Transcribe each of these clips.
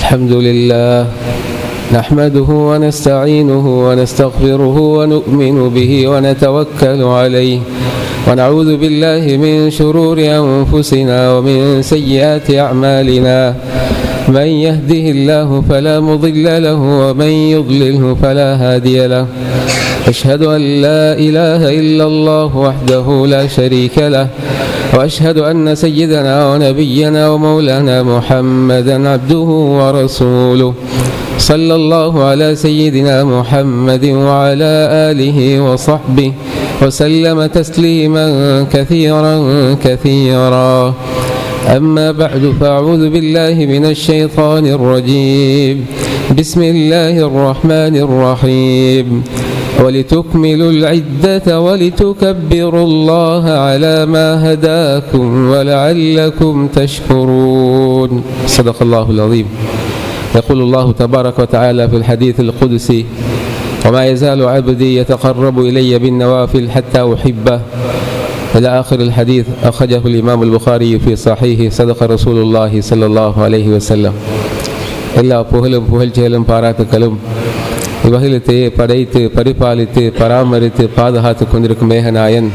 الحمد لله نحمده ونستعينه ونستغفره ونؤمن به ونتوكل عليه ونعوذ بالله من شرور أنفسنا ومن سيئات أعمالنا من يهده الله فلا مضل له ومن يضلله فلا هادي له أشهد أن لا إله إلا الله وحده لا شريك له وأشهد أن سيدنا ونبينا ومولانا محمدا عبده ورسوله صلى الله على سيدنا محمد وعلى آله وصحبه وسلم تسليما كثيرا كثيرا أما بعد فأعوذ بالله من الشيطان الرجيم بسم الله الرحمن الرحيم ولتكملوا العدة ولتكبروا الله على ما هداكم ولعلكم تشكرون صدق الله العظيم يقول الله تبارك وتعالى في الحديث القدسي وما يزال عبدي يتقرب إلي بالنوافل حتى أحبه إلى آخر الحديث أخرجه الإمام البخاري في صحيحه صدق رسول الله صلى الله عليه وسلم எல்லா புகழ்ச்சிகளும் பாராட்டுக்களும் இவ்வகையிலத்தையே படைத்து பரிபாலித்து பராமரித்து பாதுகாத்து கொண்டிருக்கும் மேகநாயன்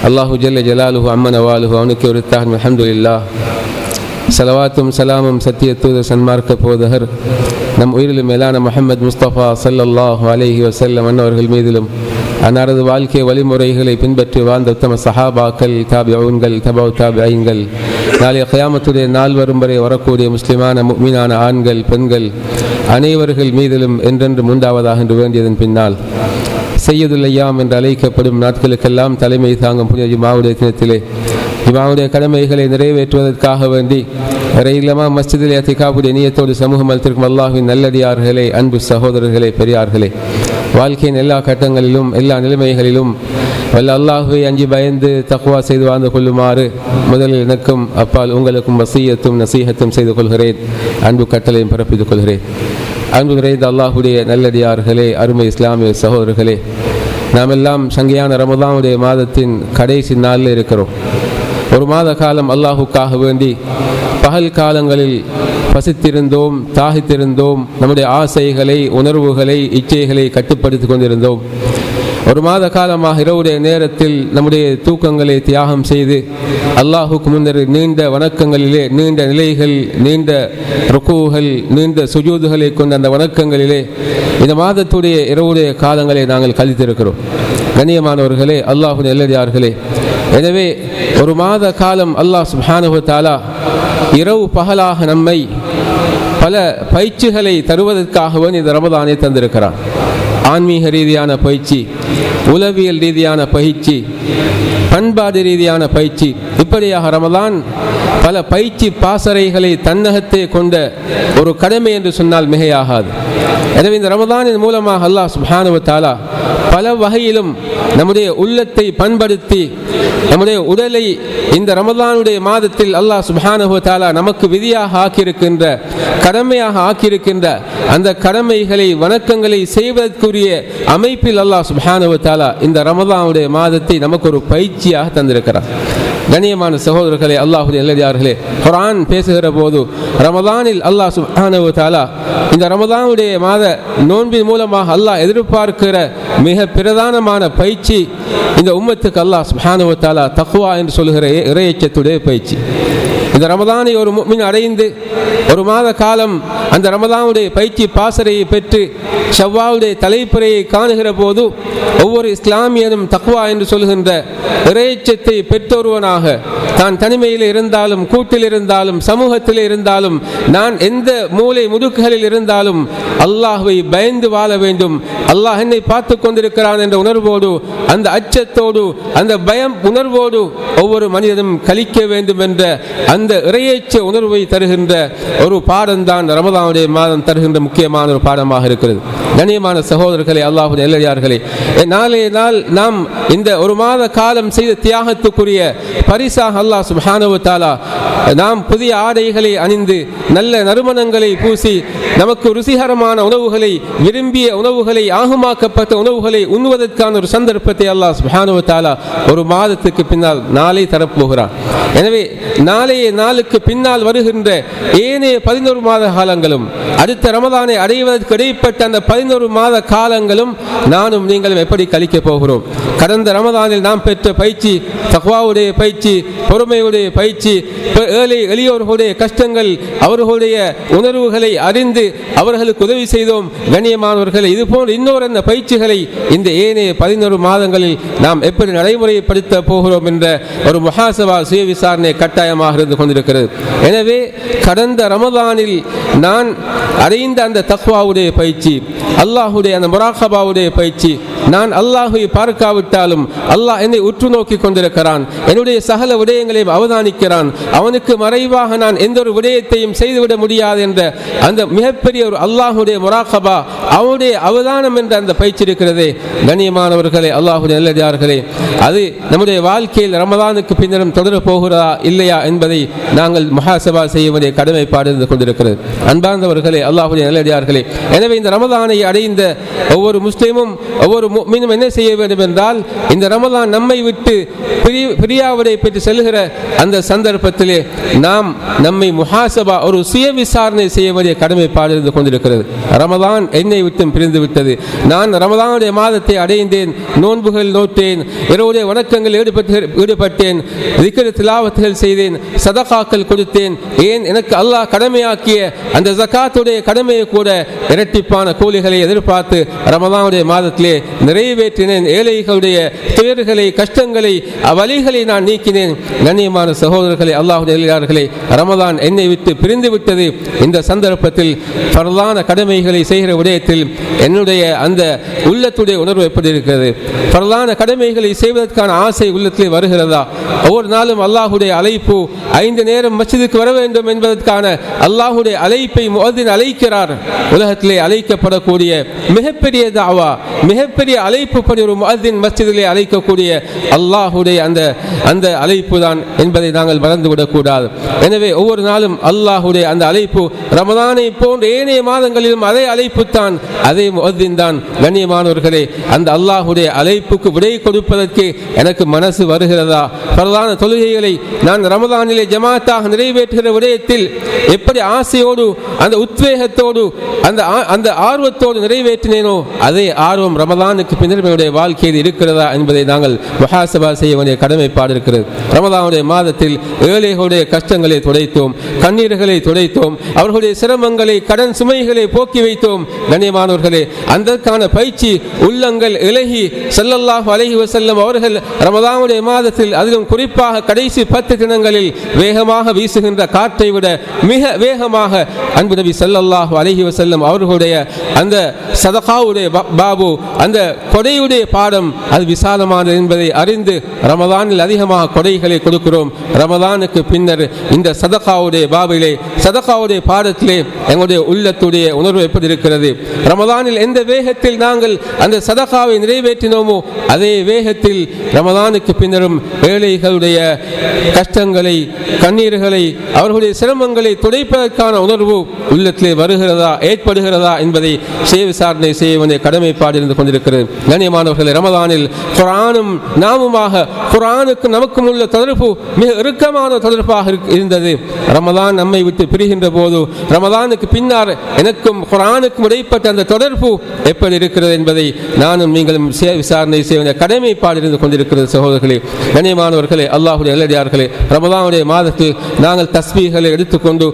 அல்லாஹு ஜல்ல ஜலாலுஹு அம்மன வாலுஹு அவனுக்கு உரித்தாகும் அல்ஹம்துலில்லாஹ். சலவாத்தும் சலாமும் சத்திய தூதர் சன்மார்க்க போதகர் நம் உயிரிலும் மேலான முஹம்மது முஸ்தபா ஸல்லல்லாஹு அலைஹி வஸல்லம் அன்னவர்கள் மீதிலும் அன்னாரது வாழ்க்கை வழிமுறைகளை பின்பற்றி வாழ்ந்த உத்தம சஹாபாக்கள் தாபிஊன்கள் தபௌ தாபிஈன்கள் நாளைய கியாமத்துடைய நாள் வரும் வரை வரக்கூடிய முஸ்லிமான முஃமினான ஆண்கள் பெண்கள் அனைவர்கள் மீதிலும் என்றென்று உண்டாவதாக என்று வேண்டியதன் பின்னால் சையதுல் ஐயாம் என்று அழைக்கப்படும் நாட்களுக்கெல்லாம் தலைமை தாங்கும் புனித ஜுமாவுடைய தினத்திலே ஜுமாவுடைய கடமைகளை நிறைவேற்றுவதற்காக வேண்டி இறையில்லமா மஸ்ஜிதில் இஅ்திகாஃபுடைய நியத்தோடு சமூகம் அளித்திருக்கும் அல்லாஹ்வின் நல்லடியார்களே, அன்பு சகோதரர்களே, பெரியார்களே, வாழ்க்கையின் எல்லா கட்டங்களிலும் எல்லா நிலைமைகளிலும் வல்ல அல்லாஹ்வை அஞ்சி பயந்து தக்வா செய்து வாழ்ந்து கொள்ளுமாறு முதலில் எனக்கும் அப்பால் உங்களுக்கும் வசியத்தும் நசீஹத்தும் செய்து கொள்கிறேன். அன்பு கட்டளையும் பிறப்பித்துக் கொள்கிறேன். அன்பு நிறைந்த அல்லாஹ்வுடைய நல்லடியார்களே, அருமை இஸ்லாமிய சகோதரர்களே, நாம் எல்லாம் சங்கையான ரமதானுடைய மாதத்தின் கடைசி நாளில் இருக்கிறோம். ஒரு மாத காலம் அல்லாஹுக்காக வேண்டி பகல் காலங்களில் பசித்திருந்தோம், தாகித்திருந்தோம், நம்முடைய ஆசைகளை, உணர்வுகளை, இச்சைகளை கட்டுப்படுத்தி கொண்டிருந்தோம். ஒரு மாத காலமாக இரவுடைய நேரத்தில் நம்முடைய தூக்கங்களை தியாகம் செய்து அல்லாஹுக்கு முன்னர் நீண்ட வணக்கங்களிலே, நீண்ட நிலைகள், நீண்ட ருக்கூகள், நீண்ட சுஜூதுகளை கொண்ட அந்த வணக்கங்களிலே இந்த மாதத்துடைய இரவுடைய காலங்களை நாங்கள் கழித்திருக்கிறோம். கண்ணியமானவர்களே, அல்லாஹுடைய நல்லடியார்களே, எனவே ஒரு மாத காலம் அல்லாஹ் சுப்ஹானஹு வ தஆலா இரவு பகலாக நம்மை பல பயிற்சிகளை தருவதற்காகவே இந்த ரமதானை தந்திருக்கிறான். ஆன்மீக ரீதியான பயிற்சி, உளவியல் ரீதியான பயிற்சி, பண்பாடு ரீதியான பயிற்சி, இப்படியாக ரமதான் பல பயிற்சி பாசறைகளை தன்னகத்தே கொண்ட ஒரு கடமை என்று சொன்னால் மிகையாகாது. எனவே இந்த ரமதானின் மூலமாக அல்லாஹ் சுப்ஹானஹு வ தஆலா பல வகையிலும் நம்முடைய உள்ளத்தை பண்படுத்தி நம்முடைய உடலை இந்த ரமதானுடைய மாதத்தில் அல்லாஹ் சுப்ஹானஹு வ தஆலா நமக்கு விதியாக ஆக்கியிருக்கின்ற, கடமையாக ஆக்கியிருக்கின்ற அந்த கடமைகளை, வணக்கங்களை செய்வதற்குரிய அமைப்பில் அல்லாஹ் சுப்ஹானஹு வ தஆலா இந்த ரமதானுடைய மாதத்தை நமக்கு ஒரு பயிற்சியாக தந்திருக்கிறார். கண்ணியமான சகோதரர்களே, அல்லாஹ்வுடைய நல்லடியார்களே, குர்ஆன் பேசுகிற போது ரமதானில் அல்லாஹ் சுப்ஹானஹு வ தஆலா இந்த ரமதானுடைய மாத நோன்பின் மூலமாக அல்லாஹ் எதிர்பார்க்கிற மிக பிரதானமான பயிற்சி இந்த உம்மத்துக்கு அல்லாஹ் சுப்ஹானஹு வ தஆலா தக்வா என்று சொல்கிற இறையச்சத்துடைய பயிற்சி. இந்த ரமதானை ஒரு முஃமின் அடைந்து ஒரு மாத காலம் அந்த ரமதானுடைய பயிற்சி பாசறையை பெற்று ஷவ்வாலுடைய தலைப்புறையை காணுகிற போது ஒவ்வொரு இஸ்லாமியனும் தக்வா என்று சொல்கின்ற இறையச்சத்தை பெற்றொருவனாக தான் தனிமையில் இருந்தாலும், கூட்டில் இருந்தாலும், சமூகத்தில் இருந்தாலும், நான் எந்த மூலை முடுக்குகளில் இருந்தாலும் அல்லாஹ்வை பயந்து வாழ வேண்டும். அல்லாஹ் என்னை பார்த்து கொண்டிருக்கிறான் என்ற உணர்வோடு, அந்த அச்சத்தோடு, அந்த பயம் உணர்வோடு ஒவ்வொரு மனிதனும் கழிக்க வேண்டும் என்ற அந்த இறையச்ச உணர்வை தருகின்ற ஒரு பாடம்தான் ரமதானுடைய மாதம் தருகின்ற முக்கியமான ஒரு பாடமாக இருக்கிறது. கண்ணியமான சகோதரர்களே, அல்லாஹ்வுடைய நல்லடியார்களே, நாளைய நாள் நாம் இந்த ஒரு மாத காலம் செய்த தியாகத்துக்குரிய பரிசாக அல்லாஹ் சுப்ஹானஹு வ தஆலா நாம் புதிய ஆடைகளை அணிந்து நல்ல நறுமணங்களை பூசி நமக்கு ருசிகரமான உணவுகளை, விரும்பிய உணவுகளை, ஆகமாக்கப்பட்ட உணவுகளை உண்ணுவதற்கான ஒரு சந்தர்ப்பத்தை அல்லாஹ் சுப்ஹானஹு வ தஆலா ஒரு மாதத்துக்கு பின்னால் நாளை தரப்போகிறார். எனவே நாளைய நாளுக்கு பின்னால் வருகின்ற ஏனைய 11 மாத காலங்களும் அடுத்த ரமதானை அடைவதற்கு இடைப்பட்ட அந்த 11 மாத காலங்களும் நானும் நீங்களும் எப்படி கழிக்கப் போகிறோம்? கடந்த ரமதானில் நாம் பெற்ற பயிற்சி, தக்வாவுடைய பயிற்சி, பொறுமையுடைய பயிற்சி, ஏழை எளியோர்களுடைய கஷ்டங்கள், அவர்களுடைய உணர்வுகளை அறிந்து அவர்களுக்கு உதவி செய்தோம். கண்ணியமானவர்களை, இதுபோன்ற இன்னொரு அந்த பயிற்சிகளை இந்த ஏனைய 11 மாதங்களில் நாம் எப்படி நடைமுறைப்படுத்த போகிறோம் என்ற ஒரு முஹாசபா, சுய விசாரணை கட்டாயமாக இருந்து கொண்டிருக்கிறது. எனவே கடந்த ரமதானில் நான் அடைந்த அந்த தக்வாவுடைய பயிற்சி, அல்லாஹுடைய அந்த முராகபாவுடைய பயிற்சி, நான் அல்லாஹை பார்க்காவிட்டாலும் அல்லாஹ் என்னை உற்று நோக்கி கொண்டிருக்கிறான், என்னுடைய சகல விடயங்களையும் அவதானிக்கிறான், அவனுக்கு மறைவாக நான் எந்த ஒரு விடயத்தையும் செய்துவிட முடியாது என்ற அந்த மிகப்பெரிய ஒரு அல்லாஹுடைய முராகபா, அவனுடைய அவதானம் என்ற அந்த பயிற்சி இருக்கிறதே. கண்ணியமானவர்களே, அல்லாஹுடைய நல்லடியார்களே, அது நம்முடைய வாழ்க்கையில் ரமதானுக்கு பின்னரும் தொடர போகிறதா இல்லையா என்பதை நாங்கள் முஹாசபா செய்ய வேண்டிய கடமைப்பாடு இருந்து கொண்டிருக்கிறது. அன்பார்ந்தவர்களே, அல்லாஹுடைய நல்லடியார்களே, எனவே இந்த ரமதானை அடைந்த ஒவ்வொரு முஸ்லிமும், ஒவ்வொரு முஃமினும் என்ன செய்ய வேண்டும் என்றால், இந்த ரமதான் நம்மை விட்டு பிரியாவிடை பெற்று செல்கிற அந்த சந்தர்ப்பத்திலே நாம் நம்மை முஹாசபா, ஒரு சுய விசாரணை செய்ய வேண்டிய கடமைப்பாடு இருந்து கொண்டிருக்கிறது. ரமதான் என்னை விட்டு பிரிந்து விட்டது, நான் ரமதானுடைய மாதத்தை அடைந்தேன், நோன்புகள் நோட்டேன், இரவுடைய வணக்கங்கள் ஈடுபட்டேன், திக்ர் திலாவத்துகள் செய்தேன், சதகாக்கள் கொடுத்தேன், ஏன் எனக்கு அல்லாஹ் கடமையாக்கிய அந்த ஜகாத்துடைய கடமையை கூட இரட்டிப்பான கூலிகளை எதிர்பார்த்து ரமதானுடைய மாதத்திலே நிறைவேற்றினேன். ஏழைகளுடைய துயர்களை, கஷ்டங்களை, வலிகளை நான் நீக்கினேன். கண்ணியமான சகோதரர்களே, அல்லாஹ்வுடைய நல்லடியார்களே, ரமதான் என்னை விட்டு பிரிந்து விட்டது. இந்த சந்தர்ப்பத்தில் ஃபர்லான கடமைகளை செய்கிற விடயத்தில் என்னுடைய அந்த உள்ளத்துடைய உணர்வு எப்படி இருக்கிறது? ஃபர்லான கடமைகளை செய்வதற்கான ஆசை உள்ளத்திலே வருகிறதா? ஒவ்வொரு நாளும் அல்லாஹ்வுடைய அழைப்பு, 5 நேரம் மஸ்ஜிதுக்கு வர வேண்டும் என்பதற்கான அல்லாஹ்வுடைய அழைப்பை முஅத்தின் அழைக்கிறார். உலகத்திலே அழைக்கப்படக்கூடிய மிகப்பெரிய தாவா, மிகப்பெரிய அழைப்பு படி ஒரு முஅத்தின் மஸ்ஜிதிலே அழைக்கக்கூடிய அல்லாஹ்வுடைய அந்த அழைப்பு தான் என்பதை நாங்கள் மறந்துவிடக்கூடாது. எனவே ஒவ்வொரு நாளும் அல்லாஹ்வுடைய அந்த அழைப்பு, ரமதானை போன்ற ஏனைய மாதங்களிலும் அதே அழைப்பு தான், அதே முஅத்தின் தான். கண்ணியமானவர்களே, அந்த அல்லாஹ்வுடைய அழைப்புக்கு விடை கொடுப்பதற்கு எனக்கு மனசு வருகிறதா? பிரதான தொழுகைகளை நான் ரமதானிலே ஜமாத்தாக நிறைவேற்றுகிற விடயத்தில் எப்படி ஆசையோடு, அந்த உத்வேகத்தோடு, அந்த ஆர்வத்தோடு நிறைவேற்றினேனோ அதே ஆர்வம் ரமதானுக்கு பின்னர் என்னுடைய வாழ்க்கையில் இருக்கிறதா என்பதை நாங்கள் முஹாசபா செய்ய வேண்டிய கடமைப்பாடு இருக்கிறது. ரமதானுடைய மாதத்தில் ஏழைகளுடைய கஷ்டங்களை துடைத்தோம், கண்ணீர்களை துடைத்தோம், அவர்களுடைய சிரமங்களை, கடன் சுமைகளை போக்கி வைத்தோம். கண்ணியமானவர்களே, அதற்கான பயிற்சி உள்ளங்கள் இலகி ஸல்லல்லாஹு அலைஹி வஸல்லம் அவர்கள் ரமதானுடைய மாதத்தில், அதிலும் குறிப்பாக கடைசி 10 தினங்களில் வேகமாக வீசுகின்ற காற்றை விட மிக வேகமாக அன்பு நபி ஸல்லல்லாஹு அலைஹி வஸல்லம் அவர்களுடைய அந்த சதகாவுடைய பாபு, அந்த கொடையுடைய பாடம் அது விசாலமானது என்பதை அறிந்து ரமதானில் அதிகமாக கொடைகளை கொடுக்கிறோம். ரமதானுக்கு பின்னர் இந்த சதகாவுடைய பாபிலே, சதகாவுடைய பாடத்திலே எங்களுடைய உள்ளத்துடைய உணர்வு எப்படி இருக்கிறது? ரமதானில் எந்த வேகத்தில் நாங்கள் அந்த சதகாவை நிறைவேற்றினோமோ அதே வேகத்தில் ரமதானுக்கு பின்னரும் ஏழைகளுடைய கஷ்டங்களை, கண்ணீர்களை, அவர்களுடைய சிரமங்களை துடைப்பதற்கான உணர்வு உள்ளத்திலே வருகிறதா, ஏற்படுகிறதா என்பதை சுய விசாரணை செய்ய வேண்டிய கடமைப்பாடு இருந்து கொண்டிருக்கிறது. கண்ணியமானவர்களே, ரமதானில் குர்ஆனும் நாமுமாக, குர்ஆனுக்கும் நமக்கும் உள்ள தொடர்பு மிக இறுக்கமான தொடர்பாக இருந்தது. ரமதான் நம்மை விட்டு பிரிகின்ற போது, ரமதானுக்கு பின்னால் எனக்கும் குர்ஆனுக்கும் இடைப்பட்ட அந்த தொடர்பு எப்படி இருக்கிறது என்பதை நானும் நீங்களும் விசாரணை செய்ய வேண்டிய கடமைப்பாடு இருந்து கொண்டிருக்கிறது. சகோதரர்களே, கண்ணியமானவர்களே, அல்லாஹ்வுடைய நல்லடியார்களே, ரமதானுடைய மாதத்தில் நாங்கள் தஸ்பீஹ்களை எடுத்துக்கொண்டு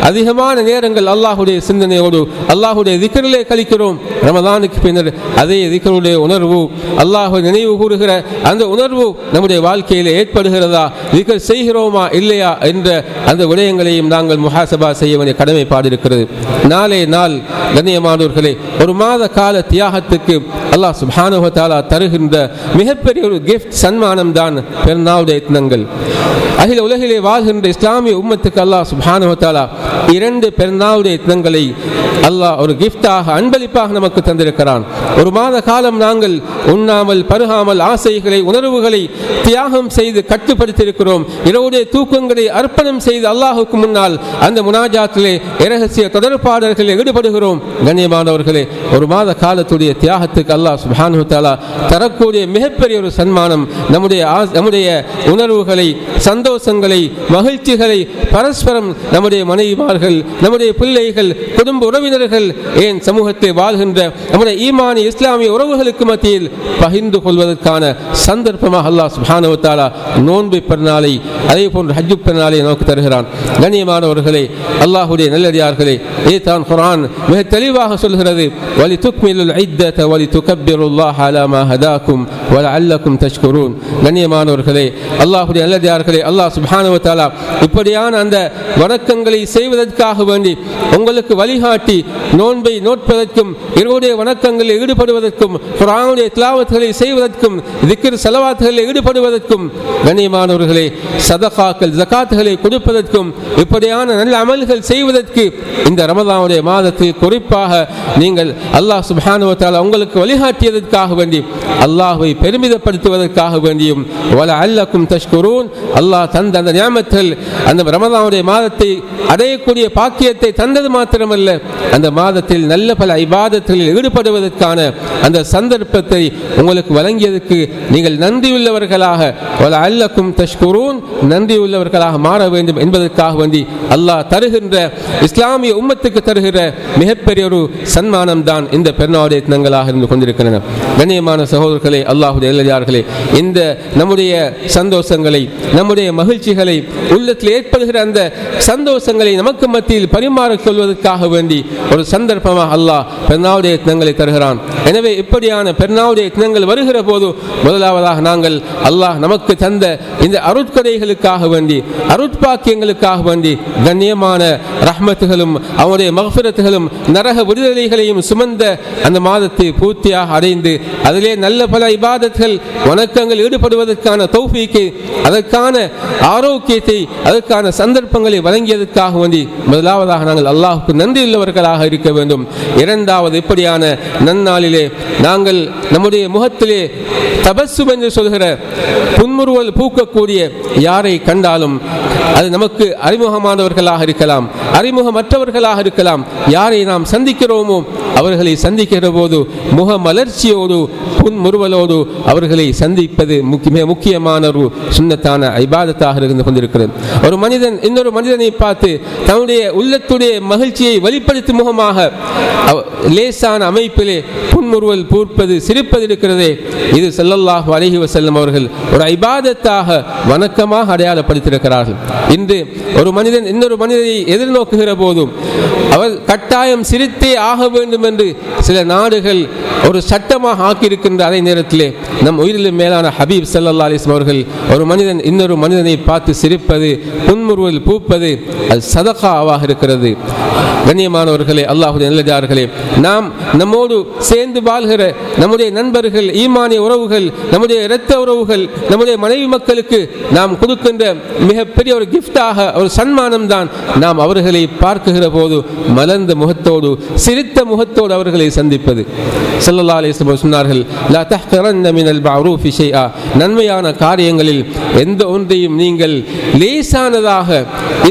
அதிகமான நேரங்கள் அல்லாஹ்வுடைய சிந்தனையோடு, அல்லாஹ்வுடைய திக்ரிலே கழிக்கிறோம். ரமதானுக்கு பின்னர் அதே திக்ருடைய உணர்வு, அல்லாஹ்வை நினைவு கூறுகிற அந்த உணர்வு நம்முடைய வாழ்க்கையில் ஏற்படுகிறதா, திக்ர் செய்கிறோமா இல்லையா என்ற அந்த விடயங்களை அமல்களையும் நாங்கள் முஹாசபா செய்ய வேண்டிய கடமைப்பாடு இருக்கிறது. நாளே நாள் கண்ணியமானவர்களே, ஒரு மாத கால தியாகத்துக்கு அல்லாஹ் சுப்ஹானஹு வ தஆலா தருகின்ற மிகப்பெரிய ஒரு கிஃப்ட் சன்மானம் தான் பெருநாளுடைய தினங்கள். அகில உலகிலே வாழ்கின்ற இஸ்லாமிய உம்மத்துக்கு அல்லாஹ் சுப்ஹானஹு வ தஆலா 2 பெருநாளுடைய தினங்களை அல்லாஹ் ஒரு கிஃப்டாக அன்பளிப்பாக நமக்கு தந்திருக்கிறான். ஒரு மாத காலம் நாங்கள் உண்ணாமல் பருகாமல் ஆசைகளை உணர்வுகளை தியாகம் செய்து கட்டுப்படுத்தியிருக்கிறோம். இரவுடைய தூக்கங்களை அர்ப்பணம் செய்து அல்லாஹுக்கு முன்னால் அந்த முனாஜாத்திலே இரகசிய தொடர்பாடல்களில் ஈடுபடுகிறோம். கண்ணியமானவர்களே, ஒரு மாத காலத்துடைய தியாகத்துக்கு அல்லாஹ் சுப்ஹானஹு வ தஆலா தரக்கூடிய மிகப்பெரிய ஒரு சன்மானம் நம்முடைய உணர்வுகளை, சந்தோஷங்களை, மகிழ்ச்சிகளை பரஸ்பரம் நம்முடைய மனைவிமார்கள், நம்முடைய பிள்ளைகள், குடும்ப உறவினர்கள், ஏன் சமூகத்தில் வாழ்கின்ற நம்முடைய ஈமானி இஸ்லாமிய உறவுகளுக்கு மத்தியில் பகிர்ந்து கொள்வதற்கான சந்தர்ப்பமாக அல்லாஹ் சுப்ஹானஹு வ தஆலா நோன்பு பெருநாளை அதே போன்று ஹஜ்ஜு பெருநாளை நமக்கு தருகிறான். கண்ணியமானவர்களே, அல்லாஹ்வுடைய நல்லடியார்களே, இதுதான் குர்ஆன் மிக தெளிவாக சொல்கிறது. வலி துக்மிலுல் இத்தத வலி துகப்பிருல்லாஹ அலா மா ஹதாக்கும் வலஅல்லக்கும் தஷ்குரூன். கண்ணியமானவர்களே, அல்லாஹ்வுடைய நல்லடியார்களே, அல்லாஹ் சுப்ஹானஹு வ தஆலா இப்படியான அந்த வணக்கங்களை செய்வதற்காக வேண்டி உங்களுக்கு வழிகாட்டி நோன்பை நோட்பதற்கும் இரவுடைய வணக்கங்களில் ஈடுபடுவதற்கும் குர்ஆனுடைய திலாவத்துகளை செய்வதற்கும் திக்ர் ஸலவாத்துகளில் ஈடுபடுவதற்கும் கண்ணியமானவர்களே சதகாக்கள் ஜகாத்துகளை கொடுப்பதற்கும் இப்படியான நல்ல அமல்கள் செய்வதற்கு இந்த ரமதானுடைய மாதத்தில் குறிப்பாக நீங்கள் அல்லாஹ் சுப்ஹானஹு வ தஆலா உங்களுக்கு வழிகாட்டியதற்காக வேண்டி அல்லாஹ்வை பெருமிதப்படுத்துவதற்காக வேண்டியும் வலஅல்லக்கும் தஷ்குரூன் அல்லாஹ் தந்த அந்த நியாமத்துகள் அந்த ரமதானுடைய மாதத்தை அடையக்கூடிய பாக்கியத்தை தந்தது மாத்திரமல்ல, அந்த மாதத்தில் நல்ல பல இபாதத்துகளில் ஈடுபடுவதற்கான அந்த சந்தர்ப்பத்தை உங்களுக்கு வழங்கியதற்கு நீங்கள் நன்றியுள்ளவர்களாக வலஅல்லக்கும் தஷ்குரூன் நன்றியுள்ளவர்களாக மாற வேண்டும் என்பதற்காக வேண்டி அல்லாஹ் தருகின்ற இஸ்லாமிய உம்மத்துக்கு தருகிற மிகப்பெரிய ஒரு சன்மானம் தான் இந்த பெருநாளுடைய தினங்களாக இருந்து கொண்டிருக்கின்றன. கண்ணியமான சகோதரர்களே, அல்லாஹ்வுடைய நல்லடியார்களே, இந்த நம்முடைய சந்தோஷங்களை, நம்முடைய மகிழ்ச்சிகளை, உள்ளத்தில் ஏற்படுகிற அந்த சந்தோஷங்களை நமக்கு மத்தியில் பரிமாறிக் கொள்வதற்காக வேண்டி ஒரு சந்தர்ப்பமாக அல்லாஹ் பெருநாளுடைய தினங்களை தருகிறான். எனவே இப்படியான பெருநாளுடைய தினங்கள் வருகிற போது முதலாவதாக நாங்கள் அல்லாஹ் நமக்கு தந்த இந்த அருட்கொடைகளுக்காக வேண்டி, அருட்பாக்கியங்களுக்காக வேண்டி கண்ணியமான ரஹ்மத்துகளும் அவனுடைய மக்ஃபிரத்துகளும் நரக விடுதலைகளையும் சுமந்த அந்த மாதத்தை பூர்த்தியாக அடைந்து அதிலே நல்ல பல இபாதத்துகள் வணக்கங்கள் ஈடுபடுவதற்கான தௌஃபீக்கை, அதற்கான ஆரோக்கியத்தை, அதற்கான சந்தர்ப்பங்களை வழங்கியதற்காக வேண்டி முதலாவதாக நாங்கள் அல்லாஹ்வுக்கு நன்றியுள்ளவர்களாக இருக்க வேண்டும். இரண்டாவது, இப்படியான நன்னாளிலே நாங்கள் நம்முடைய முகத்திலே தபஸ்ஸும் என்று சொல்கிற புன்முறுவல் பூக்கக்கூடிய யாரை கண்டாலும் அது நமக்கு அறிமுகமானவர்களாக இருக்கலாம், அறிமுகமற்றவர்களாக இருக்கலாம், யாரை நாம் சந்திக்கிறோமோ அவர்களை சந்திக்கிற போது முக மலர்ச்சியோடு புன்முறுவலோடு அவர்களை சந்திப்பது முக்கியமான ஒரு சுன்னத்தான இபாதத்தாக இருந்து கொண்டிருக்கிறது. ஒரு மனிதன் இன்னொரு மனிதனை பார்த்து தன்னுடைய உள்ளத்துடைய மகிழ்ச்சியை வெளிப்படுத்தும் முகமாக லேசான அமைப்பிலே புன்முறுவல் பூர்ப்பது, சிரிப்பது இருக்கிறதே, இது ஸல்லல்லாஹு அலைஹி வஸல்லம் அவர்கள் ஒரு இபாதத்தாக வணக்கமாக அடையாளப்படுத்தியிருக்கிறார்கள். இன்று ஒரு மனிதன் இன்னொரு மனிதனை எதிர்நோக்குகிற போதும் அவர் கட்டாயம் சிரித்தே ஆக வேண்டும் என்று சில நாடுகள் ஒரு சட்டமாக ஆக்கியிருக்கின்ற அதே நேரத்திலே நம் உயிரிலும் மேலான ஹபீப் ஸல்லல்லாஹு அலைஹி வஸல்லம் அவர்கள் ஒரு மனிதன் இன்னொரு மனிதனை பார்த்து சிரிப்பது, புன்முறுவல் பூப்பது, அது சதகாவாக இருக்கிறது. கண்ணியமானவர்களே, அல்லாஹ்வுடைய நல்லடியார்களே, நாம் நம்மோடு சேர்ந்து வாழ்கிற நம்முடைய நண்பர்கள், ஈமானிய உறவுகள், நம்முடைய இரத்த உறவுகள், நம்முடைய மனைவி மக்களுக்கு நாம் கொடுக்கின்ற மிகப்பெரிய ஒரு கிஃப்டாக ஒரு சன்மானம் தான் நாம் அவர்களை பார்க்குகிற போது மலர்ந்த முகத்தோடு, சிரித்த முகத்தோடு அவர்களை சந்திப்பது. ஸல்லல்லாஹு அலைஹி வஸல்லம் சொன்னார்கள், லா தஹ்கரன்ன மினல் மஅரூஃபி ஷைஆ, நன்மையான காரியங்களில் எந்த ஒன்றையும் நீங்கள் லேசானதாக,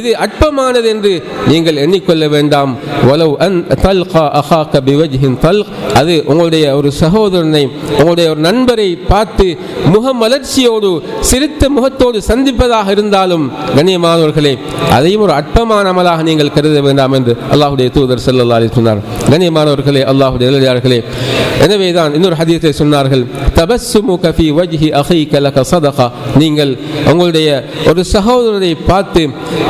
இது அற்பமானது என்று நீங்கள் எண்ணிக்கொள்ள வேண்டாம். வலவ் அன் தல்கா அஹாக பிவஜ்ஹின் தல்க், அது உங்களுடைய ஒரு சகோதரனை, உங்களுடைய ஒரு நண்பரை பார்த்து முகமலர்ச்சியோடு சிரித்த முகத்தோடு சந்திப்பதாக இருந்தாலும் கண்ணியமானவர்களே, அதையும் ஒரு அற்பமான அமலாக நீங்கள் கருத வேண்டாம் என்று அல்லாஹ்வுடைய தூதர் ஸல்லல்லாஹு அலைஹி வஸல்லம் சொன்னார். கண்ணியமானவர்களே, அல்லாஹ்வுடைய நல்லடியார்களே, எனவேதான் இன்னொரு ஹதீஸில் சொன்னார்கள், தபஸ்ஸுமுக ஃபீ வஜ்ஹி அஹீக லக ஸதகா, நீங்கள் உங்களுடைய ஒரு சகோதரரை பார்த்து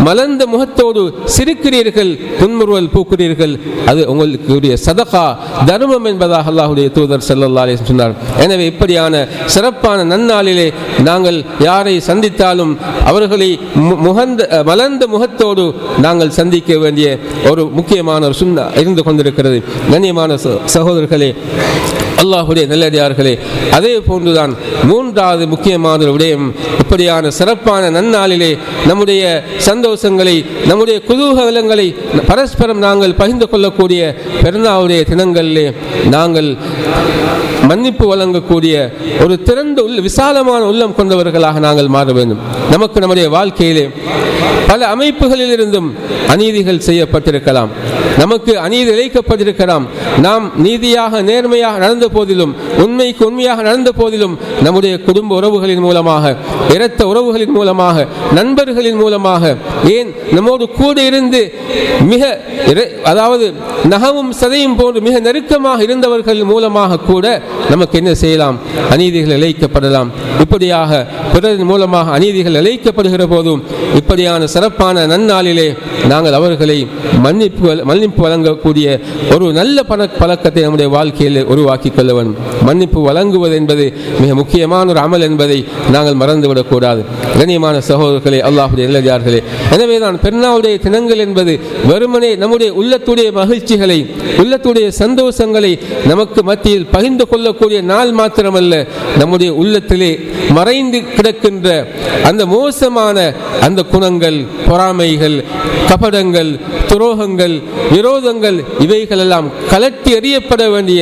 மலர்ந்த முகத்தோடு சிரிக்கிறீர்கள், புன்முறுவல் பூக்கிறீர்கள், அது உங்களுக்கு சதகா தர்மம் என்பதாக அல்லாஹ்வுடைய தூதர் ஸல்லல்லாஹு அலைஹி வஸல்லம் சொன்னார். எனவே இப்படியான சிறப்பான நன்னாளிலே நாங்கள் யாரை சந்தித்தாலும் அவர்களை மலர்ந்த முகத்தோடு நாங்கள் சந்திக்க வேண்டிய ஒரு முக்கியமான ஒரு சுன்னா இருந்து கொண்டிருக்கிறது. கண்ணியமான சகோதரர்களே, அல்லாஹ்வுடைய நல்லடியார்களே, அதே போன்றுதான் மூன்றாவது முக்கியமான விடயம், இப்படியான சிறப்பான நன்னாளிலே நம்முடைய சந்தோஷங்களை, நம்முடைய குதூகலங்களை பரஸ்பரம் நாங்கள் பகிர்ந்து கொள்ளக்கூடிய பெருநாளுடைய தினங்களிலே நாங்கள் மன்னிப்பு வழங்கக்கூடிய ஒரு திறந்த விசாலமான உள்ளம் கொண்டவர்களாக நாங்கள் மாற வேண்டும். நமக்கு நம்முடைய வாழ்க்கையிலே பல அமைப்புகளில் இருந்தும் அநீதிகள் செய்யப்பட்டிருக்கலாம், நமக்கு அநீதி இழைக்கப்பட்டிருக்கலாம். நாம் நீதியாக நேர்மையாக நடந்த போதிலும், உண்மைக்கு உண்மையாக நடந்த போதிலும், நம்முடைய குடும்ப உறவுகளின் மூலமாக, இரத்த உறவுகளின் மூலமாக, நண்பர்களின் மூலமாக, ஏன் நம்மோடு கூட இருந்து மிக அதாவது நகமும் சதையும் போன்று மிக நெருக்கமாக இருந்தவர்கள் மூலமாக கூட நமக்கு என்ன செய்யலாம்? அநீதிகள் இழைக்கப்படலாம். இப்படியாக பிறரின் மூலமாக அநீதிகள் போதும் இப்படியான சிறப்பான நன்னாளிலே நாங்கள் அவர்களை மன்னிப்பு வழங்கக்கூடிய ஒரு நல்ல பழக்கத்தை நம்முடைய வாழ்க்கையில் உருவாக்கி கொள்ள வேண்டும். மன்னிப்பு வழங்குவது என்பது மிக முக்கியமான ஒரு அமல் என்பதை நாங்கள் மறந்துவிடக்கூடாது. கண்ணியமான சகோதரர்களே, அல்லாஹ்வுடைய நல்லடியார்களே, எனவே தான் பெருநாளுடைய தினங்கள் என்பது வெறுமனே நம்முடைய உள்ளத்துடைய மகிழ்ச்சிகளை, உள்ளத்துடைய சந்தோஷங்களை நமக்கு மத்தியில் பகிர்ந்து கொள்ளக்கூடிய நாள் மாத்திரமல்ல, நம்முடைய உள்ளத்திலே மறைந்து கிடக்கின்ற அந்த மோசமான அந்த குணங்கள், பொறாமைகள், கபடங்கள், துரோகங்கள், விரோதங்கள், இவைகளெல்லாம் கலட்டி எறியப்பட வேண்டிய,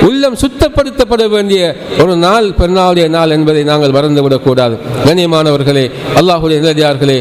உள்ளம் சுத்தப்படுத்தப்பட வேண்டிய ஒரு நாள் பெருநாளுடைய நாள் என்பதை நாங்கள் மறந்துவிடக்கூடாது. கண்ணியமானவர்களே, அல்லாஹ்வுடைய நல்லடியார்களே,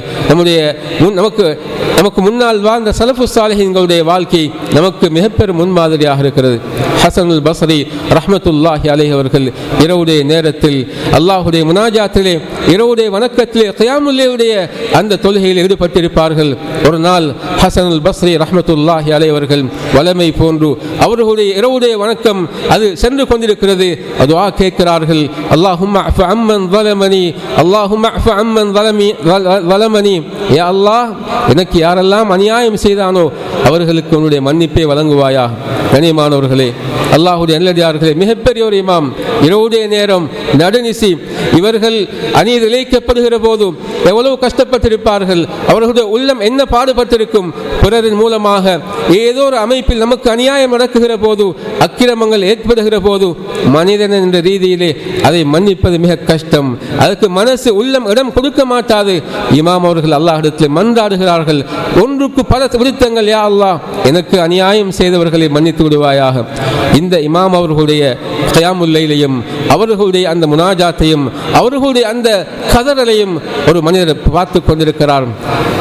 நமக்கு முன்னால் வாழ்ந்த ஸலஃபு ஸாலிஹீன்களுடைய வாழ்க்கை நமக்கு மிகப்பெரும் முன்மாதிரியாக இருக்கிறது. ஹஸனுல் பஸ்ரி ரஹ்மத்துல்லாஹி அலைஹி அவர்கள் இரவுடைய நேரத்தில் அல்லாஹ்வுடைய முனாஜாத்திலே, இரவுடைய வணக்கத்திலே, கியாமுல் லைலுடைய அந்த தொழுகையில் ஈடுபட்டிருப்பார்கள். ஒரு நாள் ஹஸனுல் பஸ்ரி ரஹ்மத்துல்லாஹி அலைஹி அவர்கள் வலமை போன்று அவர்களுடைய இரவுடைய வணக்கம் அது சென்று கொண்டிருக்கிறது. துஆ கேட்கிறார்கள், அல்லாஹும்ம அஃபு அம்மன் ஸலமனி, அல்லாஹும்ம அஃபு அம்மன் ஸலமனி, யா அல்லாஹ், எனக்கு யாரெல்லாம் அநியாயம் செய்தானோ அவர்களுக்கு உன்னுடைய மன்னிப்பை வழங்குவாயா. கண்ணியமானவர்களே, அல்லாஹ்வுடைய நல்லடியார்களே, மிகப்பெரிய ஒரு இமாம், இரவுடைய நேரம், நடுநிசி, இவர்கள் அநீதி இழைக்கப்படுகிற போது எவ்வளவு கஷ்டப்பட்டிருப்பார்கள், அவர்களுடைய உள்ளம் என்ன பாடுபட்டிருக்கும். பிறரின் மூலமாக ஏதோ ஒரு அமைப்பில் நமக்கு அநியாயம் நடக்குகிற போது, அக்கிரமங்கள் ஏற்படுகிற போது, மனிதன் என்ற ரீதியிலே அதை மன்னிப்பது மிக கஷ்டம். அதற்கு மனசு, உள்ளம் இடம் கொடுக்க மாட்டாது. இமாம் அவர்கள் அல்லாஹ்விடத்தில் மன்றாடுகிறார்கள், ஒன்றுக்கு பல விருத்தங்கள், யா அல்லாஹ், எனக்கு அநியாயம் செய்தவர்களை மன்னித்து விடுவாயாக. இந்த இமாம் அவர்களுடைய கியாமுல் லைலையும், அவர்களுடைய அந்த முனாஜாத்தையும், அவர்களுடைய அந்த கதறலையும் ஒரு மனிதர் பார்த்து கொண்டிருக்கிறார்.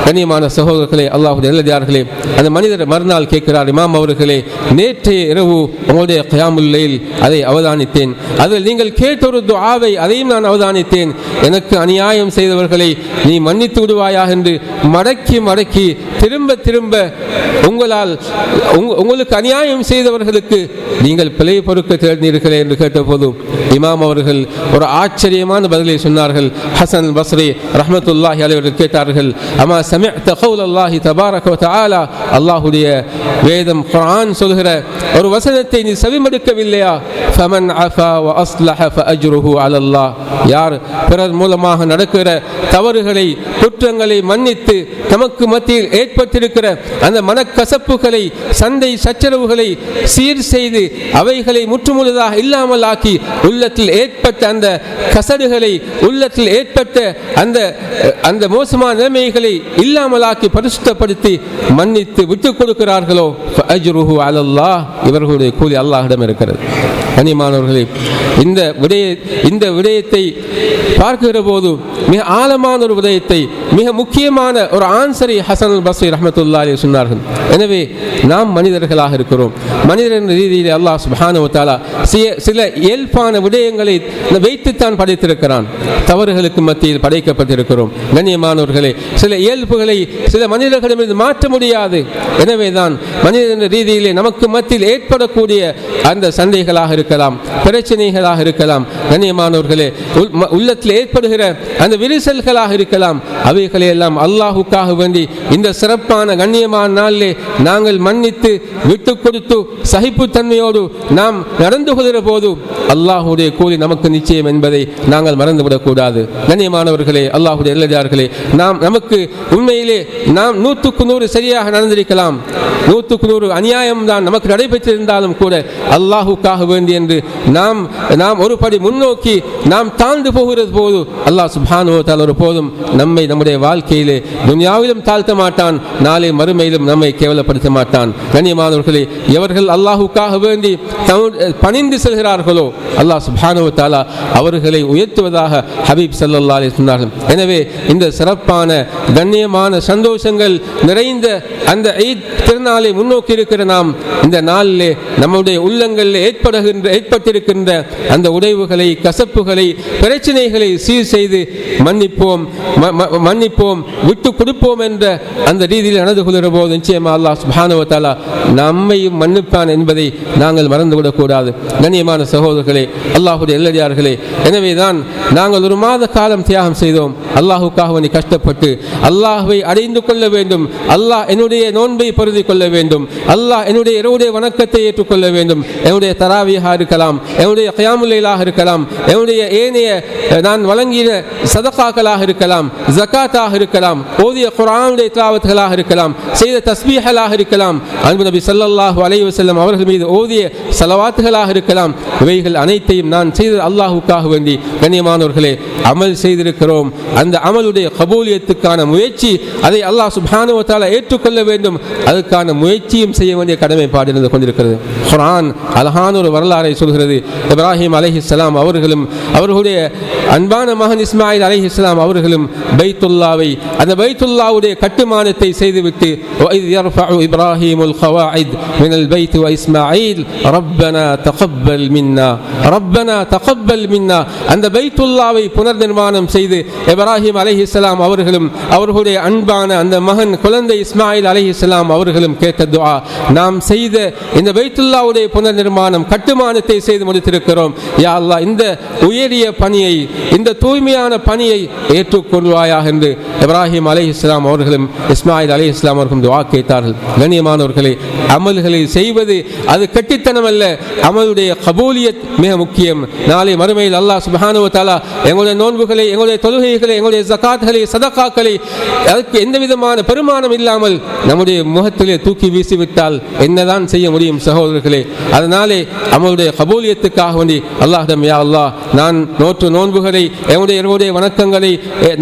கண்ணியமான சகோதரர்களே, அல்லாஹ்வுடைய நல்லடியார்களே, அந்த மனிதர் மறுநாள் கேட்கிறார், இமாம் அவர்களே, நேற்றைய இரவு உங்களுடைய கியாமுல் லைல் அதை அவதானித்தேன், அதில் நீங்கள் கேட்ட ஒரு துஆவை அதையும் நான் அவதானித்தேன். எனக்கு அநியாயம் செய்தவர்களை நீ மன்னித்து விடுவாயா என்று மடக்கி மடக்கி திரும்ப திரும்ப உங்களுக்கு அநியாயம் செய்தவர்களுக்கு நீங்கள் பிழை பொறுக்க தேடினீர்களே என்று கேட்டபோது இமாம் அவர்கள் ஒரு ஆச்சரியமான பதிலை சொன்னார்கள். ஹஸன் பஸ்ரி ரஹ்மத்துல்லாஹி அலைஹி அவர்கள் கேட்டார்கள், அமா சமிஅத கௌலல்லாஹி தபாரக வ தஆலா, அல்லாஹ்வுடைய வேதம் குர்ஆன் சொல்கிற ஒரு வசனத்தை நீ செவிமடுக்கவில்லையா? ஃபமன் அஃபா வ அஸ்லஹ ஃபஅஜ்ருஹு அலல்லாஹ், யார் பிறர் மூலமாக நடக்கிற தவறுகளை, குற்றங்களை மன்னித்து தமக்கு மத்தியில் ஏற்பட்டிருக்கிற அந்த மனக்கசப்புகளை, சண்டை சச்சரவுகளை சீர் செய்து அவைகளை முற்றுமுழுதாக இல்லாமல் ஆக்கி, உள்ளத்தில் ஏற்பட்ட அந்த கசடுகளை, உள்ளத்தில் ஏற்பட்ட அந்த மோசமான நிலைமைகளை இல்லாமல் ஆக்கி பரிசுத்தப்படுத்தி மன்னித்து விட்டுக் கொடுக்கிறார்களோ ஃபஅஜ்ருஹு அலல்லாஹ், இவர்களுடைய கூலி அல்லாஹ்விடம் இருக்கிறது. கண்ணியமானவர்களே, இந்த விடயத்தை பார்க்கிற போது மிக ஆழமான ஒரு விடயத்தை, மிக முக்கியமான ஒரு ஆன்சரை ஹஸனுல் பஸ்ரி ரஹ்மத்துல்லாஹி அலைஹி சொன்னார்கள். எனவே நாம் மனிதர்களாக இருக்கிறோம். மனிதன் ரீதியில் அல்லாஹ் சுப்ஹானஹு வ தஆலா செய்ய சில இயல்பான விடயங்களை வைத்துத்தான் படைத்திருக்கிறான். தவறுகளுக்கு மத்தியில் படைக்கப்பட்டிருக்கிறோம். கண்ணியமானவர்களே, சில இயல்புகளை சில மனிதர்களிடமிருந்து மாற்ற முடியாது. எனவேதான் மனித ரீதியிலே நமக்கு மத்தியில் ஏற்படக்கூடிய அந்த சண்டைகளாக இருக்கலாம், பிரச்சனைகளாக இருக்கலாம், கண்ணியமானவர்களே உள்ளத்தில் ஏற்படுகிற அந்த விரிசல்களாக இருக்கலாம். அவைகளை எல்லாம் அல்லாஹுக்காக வேண்டி இந்த சிறப்பான கண்ணியமான நாளிலே நாங்கள் மன்னித்து விட்டு கொடுத்து சகிப்புத்தன்மையோடு நாம் நடந்து கொள்கிற போது அல்லாஹுடைய கூலி நமக்கு நிச்சயம் என்பதை நாங்கள் மறந்துவிடக்கூடாது. கண்ணியமானவர்களே, அல்லாஹுடைய நல்லடியார்களே, நமக்கு உண்மையிலே நாம் 100% சரியாக நடந்திருக்கலாம், 100% அநியாயம் தான் நமக்கு நடைபெற்றிருந்தாலும் கூட அல்லாஹுக்காக வேண்டி என்று நாம் ஒரு படி முன்னோக்கி நாம் தாழ்ந்து போகிறது போது அல்லாஹ் சுப்ஹானஹு வ தஆலா ஒரு போதும் நம்மை நம்முடைய வாழ்க்கையிலே துன்யாவிலும் தாழ்த்த மாட்டான், நாளை மறுமையிலும் நம்மை கேவலப்படுத்த மாட்டான். கண்ணியமானவர்களே, எவர்கள் அல்லாஹுக்காக வேண்டி பணிந்து செல்கிறார்களோ அல்லாஹ் சுப்ஹானஹு வ தஆலா அவர்களை உயர்த்துவதாக ஹபீப் ஸல்லல்லாஹு அலைஹி வஸல்லம். எனவே இந்த சிறப்பான கண்ணியமான சந்தோஷங்கள் நிறைந்த அந்த ஈத் திருநாளை முன்னோக்கி இருக்கிற நாம் இந்த நாளிலே நம்முடைய உள்ளங்களில் ஏற்பட்டிருக்கின்ற அந்த உடைவுகளை, கசப்புகளை, பிரச்சனைகளை சீர் செய்து மன்னிப்போம், விட்டு கொடுப்போம் என்ற அந்த ரீதியில் நடந்து கொள்கிற போது நிச்சயமாக அல்லாஹ் சுப்ஹானஹு வ தஆலா நம்மையும் மன்னிப்பான் என்பதை நாங்கள் மறந்துவிடக்கூடாது. கண்ணியமான சகோதரர்களே, அல்லாஹுடைய நல்லடியார்களே, எனவேதான் நாங்கள் ஒரு மாத காலம் தியாகம் செய்தோம். அல்லாஹுக்காக வேண்டி கஷ்டப்பட்டு அல்லாஹ்வை அடைந்து கொள்ள வேண்டும், அல்லாஹ் என்னுடைய நோன்பை பருதி கொள்ள வேண்டும், அல்லாஹ் என்னுடைய இரவுடைய வணக்கத்தை ஏற்றுக்கொள்ள வேண்டும், என்னுடைய தராவியாக இருக்கலாம், என்னுடைய கியாமுல் லைலாக இருக்கலாம், என்னுடைய ஏனைய நான் வழங்கிய சதகாக்களாக இருக்கலாம், ஜகாத்தாக இருக்கலாம், ஓதிய குர்ஆனுடைய திலாவத்களாக இருக்கலாம், செய்த தஸ்பீஹலாக இருக்கலாம், அன்பு நபி ஸல்லல்லாஹு அலைஹி வஸல்லம் அவர்கள் மீது ஓதிய ஸலவாத்துகளாக இருக்கலாம். இவைகள் அனைத்தையும் நான் செய்த அல்லாஹுக்காக வேண்டி கண்ணியமானவர்களே அமல் செய்திருக்கிறோம். அந்த அமலுடைய கபூலியத்துக்கான முயற்சி, அதை அல்லாஹ் சுப்ஹானஹு வ தஆலா ஏற்றுக்கொள்ள வேண்டும், அதுக்கான முயற்சியும் செய்ய வேண்டிய கடமைப்பாடு இருந்து கொண்டிருக்கிறது. குர்ஆன் அழகான ஒரு வரலாறை சொல்கிறது. இப்ராஹிம் அலைஹிஸ்ஸலாம் அவர்களும் அவர்களுடைய அன்பான மகன் இஸ்மாயில் அலைஹிஸ்ஸலாம் அவர்களும் பைத்துல்லாவை, அந்த பைத்துல்லாவுடைய கட்டுமானத்தை செய்துவிட்டு வஇத் யர்ஃபஉ இப்ராஹீமுல் கவாயித் மினல் பைத் வ இஸ்மாயில் ரப்பனா தகப்பல் மின்னா, ரப்பனா தகப்பல் மின்னா, அந்த பைத்துல்லாவை புனர் நிர்மாணம் செய்து இப்ராஹிம் அலைஹிஸ்ஸலாம் அவர்களும் அவர்களுடைய அன்பான அந்த மகன் குழந்தை இஸ்மாயில் அலைஹிஸ்ஸலாம் அவர்களும் கேட்ட துஆ, நாம் செய்த இந்த பைத்துல்லாவுடைய புனர் நிர்மாணம் கட்டுமானத்தை செய்து முடித்திருக்கிறோம். யா அல்லாஹ், இந்த உயரிய பணியை, இந்த தூய்மையான பணியை ஏற்றுக்கொள்வாயாக என்று இப்ராஹிம் அலைஹிஸ்ஸலாம் அவர்களும் இஸ்மாயில் அலைஹிஸ்ஸலாம் அவர்களும் துஆ கேட்டார்கள். கண்ணியமானவர்களே, அமல்களை செய்வது அது கட்டித்தனம் அல்ல, அமலுடைய கபூலியத் மிக முக்கியம். நாளை மறுமையில் அல்லாஹ் சுப்ஹானஹு வ தஆலா எங்களுடைய நோன்புகளை, எங்களுடைய தொழுகைகளை, எங்களுடைய ஜகாத்களை, சதகாக்களை அதற்கு எந்த விதமான பெருமானம் இல்லாமல் நம்முடைய முகத்திலே தூக்கி வீசிவிட்டால் என்னதான் செய்ய முடியும் சகோதரர்களே? அதனாலே அமலுடைய கபூலியத்துக்காக வேண்டி அல்லாஹ்விடம், யா அல்லாஹ், நான் நோற்று நோன்புகளை, என்னுடைய வணக்கங்களை,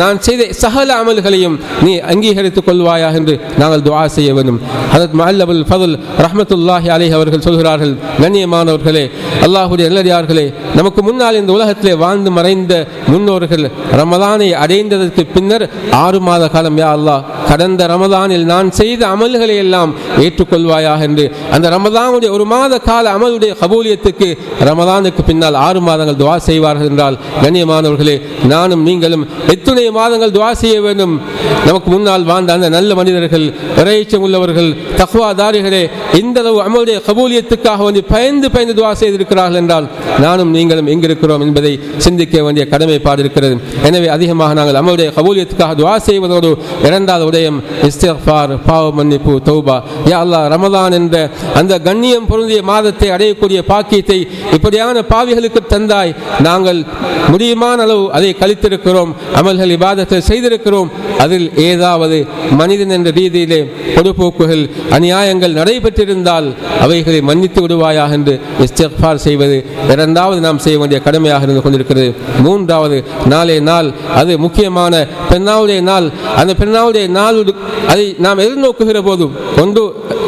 நான் செய்த சகல அமல்களையும் நீ அங்கீகரித்துக் கொள்வாயாக என்று நாங்கள் துஆ செய்ய வேண்டும். ஹஜ்ரத் முஅல்லபுல் ஃபضல் ரஹ்மத்துல்லாஹி அலைஹி அவர்கள் சொல்கிறார்கள், கண்ணியமானவர்களே, அல்லாஹ்வுடைய நல்லடியார்களே, நமக்கு முன்னால் இந்த உலகத்திலே வாழ்ந்து மறைந்த முன்னோர்கள் ரமலானை அடைந்ததற்கு பின்னர் 6 மாத காலம், யா அல்லாஹ், கடந்த ரமலானில் நான் செய்த அமல்களை எல்லாம் ஏற்றுக்கொள்வாயாக என்று அந்த ரமலானுடைய 1 மாத கால அமலுடைய கபூலியத்துக்கு ரமலானுக்கு பின்னால் 6 மாதங்கள் துஆ செய்வார்கள் என்றால், கண்ணியமானவர்களே, நானும் நீங்களும் எத்தனை மாதங்கள் துஆ செய்ய வேண்டும்? நமக்கு முன்னால் வாழ்ந்த அந்த நல்ல மனிதர்கள், இறையச்சம் உள்ளவர்கள், தக்வாதாரிகளே, இந்த அளவு அமலுடைய கபூலியத்துக்காக வந்து பயந்து துஆ செய்திருக்கிறார்கள் என்றால் நானும் நீங்களும் எங்கிருக்கிறோம் என்பதை சிந்திக்க வேண்டிய கடமைப்பாடு இருக்கிறது. எனவே அதிகமாக நாங்கள் அமலுடைய கபூலியத்துக்காக துஆ செய்வதோடு இரண்டாவது உதயம் இஸ்திக்ஃபார், பாவ மன்னிப்பு, தௌபா. யா அல்லாஹ், ரமலான் என்ற அந்த கண்ணியம் பொருந்திய மாதத்தை அடையக்கூடிய பாக்கியத்தை இப்படியான பாவிகளுக்கு தந்தாய். நாங்கள் முடியுமான அளவு அதை கழித்திருக்கிறோம், அமல்கள் இபாதத்தில் செய்திருக்கிறோம். அதில் ஏதாவது மனிதன் என்ற ரீதியிலே பொதுப்போக்குகள், அநியாயங்கள் நடைபெற்றிருந்தால் அவைகளை மன்னித்து விடுவாயாக என்று இஸ்திக்ஃபார் செய்வது இரண்டாவது நாம் செய்ய வேண்டிய கடமையாக இருந்து கொண்டிருக்கிறது. மூன்றாவது நாளே நாள், அது முக்கியமான பெருநாளுடைய நாள். அந்த பெருநாளுடைய நாள் அதை நாம் எதிர்நோக்குகிற போது ஒன்று